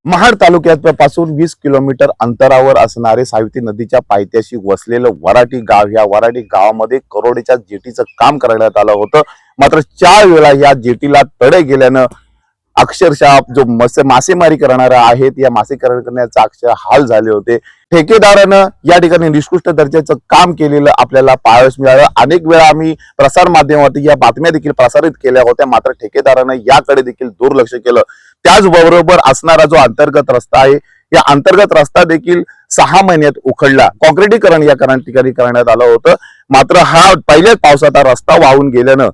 Mahad तालुक्यापासून 20 kilometre अंतरावर असणारे सावित्री नदीच्या पायथ्याशी वसलेलं वराटी गाव, या वराटी गावामध्ये करोडीच्या जेटीचं काम करण्यात आलं होतं। मात्र 4 वेळा या जेटीला तडे गेल्यानं अक्षरशः जो मासेमारी करणारा आहेत, या मासेमारी करण्याचा अक्षर हाल झाले होते। ठेकेदारानं या ठिकाणी निकृष्ट दर्जाचं काम केलेलं आपल्याला पाहावयास मिळालं। अनेक वेळा आम्ही प्रसार माध्यमावरती या बातम्या देखील प्रसारित केल्या होत्या, मात्र ठेकेदारानं याकडे देखील दुर्लक्ष केलं। त्याचबरोबर असणारा जो अंतर्गत रस्ता आहे, या अंतर्गत रस्ता देखील 6 महिन्यात उखडला। काँक्रिटीकरण या ठिकाणी करण्यात आलं होतं, मात्र हा पहिल्याच पावसाचा रस्ता वाहून गेल्यानं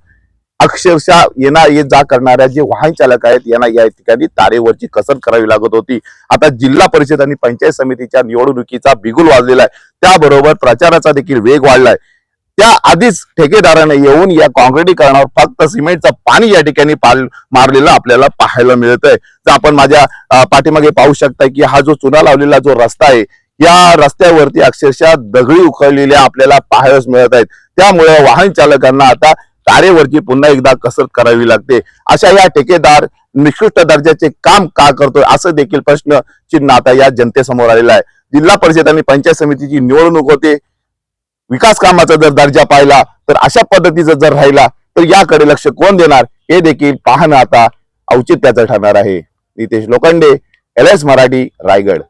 अक्षरशः ये जा करणाऱ्या जे वाहन चालक आहेत यांना या ठिकाणी तारेवरची कसरत करावी लागत होती। आता जिल्हा परिषद आणि पंचायत समितीच्या निवडणुकीचा बिगुल वाजलेला आहे, त्याबरोबर प्रचाराचा देखील वेग वाढलाय। त्या आधीच ठेकेदाराने येऊन या काँक्रिटीकरणावर फक्त सिमेंटचं पाणी या ठिकाणी मारलेलं आपल्याला पाहायला मिळतंय। जर आपण माझ्या पाठीमागे पाहू शकता की हा जो चुना लावलेला जो रस्ता आहे, या रस्त्यावरती अक्षरशः दगडी उखळलेल्या आपल्याला पाहायला मिळत आहेत। त्यामुळे वाहन चालकांना आता तारेवरची पुन्हा एकदा कसरत करावी लागते। अशा या ठेकेदार निकृष्ट दर्जाचे काम का करतोय, असं देखील प्रश्न चिन्ह आता या जनतेसमोर आलेला आहे। जिल्हा परिषद आणि पंचायत समितीची निवडणूक होते, विकास कामाचा जर दर्जा पाहिला तर अशा पद्धतीचा जर राहिला तर याकडे लक्ष कोण देणार, हे देखील पाहणं आता औचित्याचं ठरणार आहे। नितेश लोखंडे, LS मराठी, रायगड।